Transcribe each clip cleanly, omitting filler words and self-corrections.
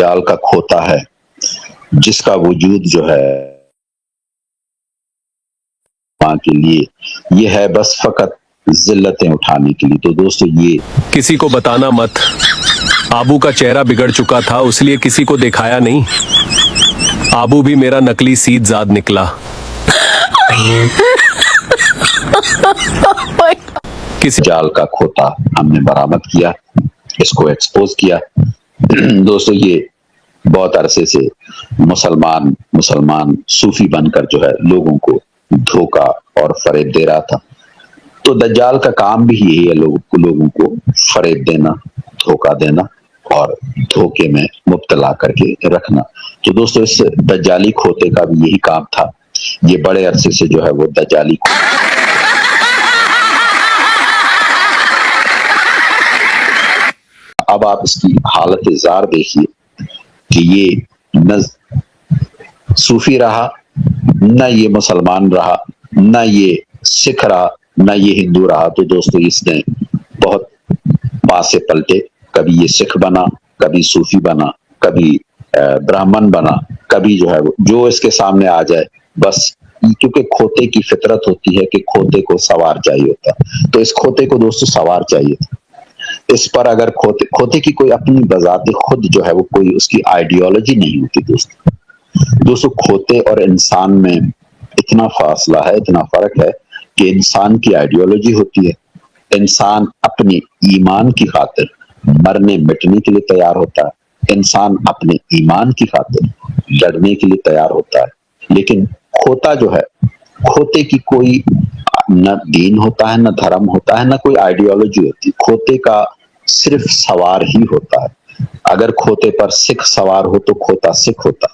دجال کا کھوتا ہے جس کا وجود جو ہے ماں کے لیے یہ ہے بس فقط ذلتیں اٹھانے کے لیے. تو دوستو یہ کسی کو بتانا مت. آبو کا چہرہ بگڑ چکا تھا اس لیے کسی کو دکھایا نہیں. آبو بھی میرا نقلی سید زاد نکلا. کسی دجال کا کھوتا ہم نے برآمد کیا, اس کو ایکسپوز کیا. دوستو یہ بہت عرصے سے مسلمان صوفی بن کر جو ہے لوگوں کو دھوکا اور فریب دے رہا تھا. تو دجال کا کام بھی یہی ہے لوگوں کو فریب دینا, دھوکا دینا اور دھوکے میں مبتلا کر کے رکھنا. تو دوستو اس دجالی کھوتے کا بھی یہی کام تھا. یہ بڑے عرصے سے جو ہے وہ دجالی اب آپ اس کی حالت زار دیکھیے کہ یہ نہ صوفی رہا, نہ یہ مسلمان رہا, نہ یہ سکھ رہا, نہ یہ ہندو رہا. تو دوستو اس نے بہت پاسے پلٹے. کبھی یہ سکھ بنا, کبھی صوفی بنا, کبھی براہمن بنا, کبھی جو ہے جو اس کے سامنے آ جائے بس. کیونکہ کھوتے کی فطرت ہوتی ہے کہ کھوتے کو سوار چاہیے ہوتا, تو اس کھوتے کو دوستو سوار چاہیے تھا. اس پر اگر کھوتے کی کوئی اپنی بذات خود جو ہے وہ کوئی اس کی آئیڈیالوجی نہیں ہوتی. دوستو کھوتے اور انسان میں اتنا فاصلہ ہے, اتنا فرق ہے کہ انسان کی آئیڈیالوجی ہوتی ہے. انسان اپنے ایمان کی خاطر مرنے مٹنے کے لیے تیار ہوتا ہے. انسان اپنے ایمان کی خاطر لڑنے کے لیے تیار ہوتا ہے. لیکن کھوتا جو ہے, کھوتے کی کوئی نہ دین ہوتا ہے, نہ دھرم ہوتا ہے, نہ کوئی آئیڈیالوجی ہوتی. کھوتے کا صرف سوار ہی ہوتا ہے. اگر کھوتے پر سکھ سوار ہو تو کھوتا سکھ ہوتا,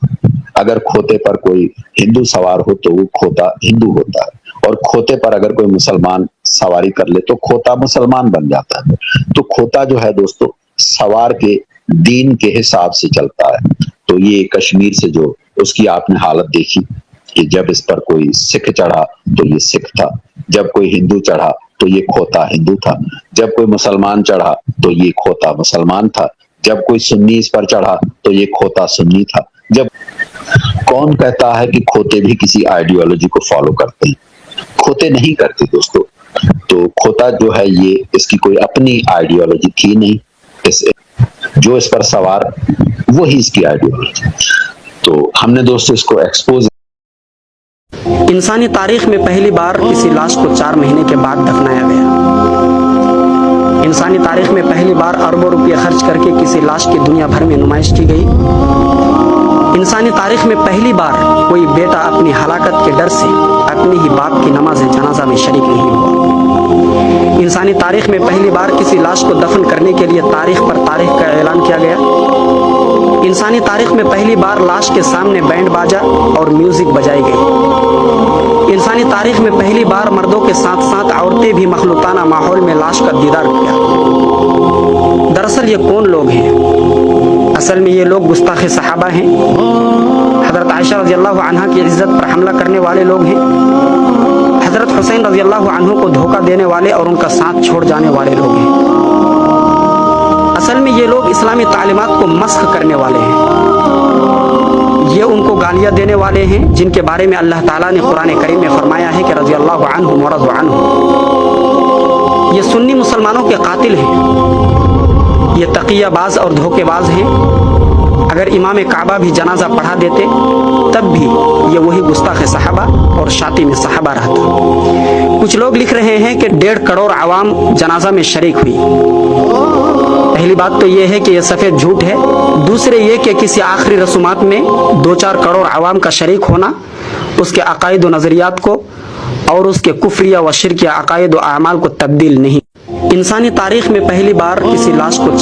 اگر کھوتے پر کوئی ہندو سوار ہو تو وہ کھوتا ہندو ہوتا ہے, اور کھوتے پر اگر کوئی مسلمان سواری کر لے تو کھوتا مسلمان بن جاتا ہے. تو کھوتا جو ہے دوستو سوار کے دین کے حساب سے چلتا ہے. تو یہ کشمیر سے جو اس کی آپ نے حالت دیکھی کہ جب اس پر کوئی سکھ چڑھا تو یہ سکھ تھا, جب کوئی ہندو چڑھا تو یہ کھوتا ہندو تھا, جب کوئی مسلمان چڑھا تو یہ کھوتا مسلمان تھا, جب کوئی سنی اس پر چڑھا تو یہ کھوتا سنی تھا. جب کون کہتا ہے کہ کھوتے بھی کسی آئیڈیالوجی کو فالو کرتے ہیں؟ کھوتے نہیں کرتے دوستو. تو کھوتا جو ہے یہ اس کی کوئی اپنی آئیڈیالوجی تھی نہیں, جو اس پر سوار وہی اس کی آئیڈیالوجی. تو ہم نے دوستو اس کو ایکسپوز. انسانی تاریخ میں پہلی بار کسی لاش کو 4 مہینے کے بعد دفنایا گیا. انسانی تاریخ میں پہلی بار اربوں روپے خرچ کر کے کسی لاش کی دنیا بھر میں نمائش کی گئی. انسانی تاریخ میں پہلی بار کوئی بیٹا اپنی ہلاکت کے ڈر سے اپنے ہی باپ کی نماز جنازہ میں شریک نہیں ہوا. انسانی تاریخ میں پہلی بار کسی لاش کو دفن کرنے کے لیے تاریخ پر تاریخ کا اعلان کیا گیا. انسانی تاریخ میں پہلی بار لاش کے سامنے بینڈ باجا اور میوزک بجائی گئی. انسانی تاریخ میں پہلی بار مردوں کے ساتھ ساتھ عورتیں بھی مخلوطانہ ماحول میں لاش کا دیدار کیا. دراصل یہ کون لوگ ہیں؟ اصل میں یہ لوگ گستاخ صحابہ ہیں. حضرت عائشہ رضی اللہ عنہ کی عزت پر حملہ کرنے والے لوگ ہیں. حضرت حسین رضی اللہ عنہ کو دھوکہ دینے والے اور ان کا ساتھ چھوڑ جانے والے لوگ ہیں. اصل میں یہ لوگ اسلامی تعلیمات کو مسخ کرنے والے ہیں. یہ ان کو گالیاں دینے والے ہیں جن کے بارے میں اللہ تعالیٰ نے قرآن کریم میں فرمایا ہے کہ رضی اللہ عنہم ورضوا عنہ. یہ سنی مسلمانوں کے قاتل ہیں. یہ تقیہ باز اور دھوکے باز ہیں. اگر امام کعبہ بھی جنازہ پڑھا دیتے تب بھی یہ وہی گستاخ صحابہ اور شاطم صحابہ رہتا. کچھ لوگ لکھ رہے ہیں کہ 1.5 کروڑ عوام جنازہ میں شریک ہوئی. پہلی بات تو یہ ہے کہ یہ سفید جھوٹ ہے. دوسرے یہ کہ کسی آخری رسومات میں 2-4 کروڑ عوام کا شریک ہونا اس کے عقائد و نظریات کو اور اس کے کفریہ و شرکیہ عقائد و اعمال کو تبدیل نہیں. انسانی تاریخ میں پہلی بار کسی لاش کو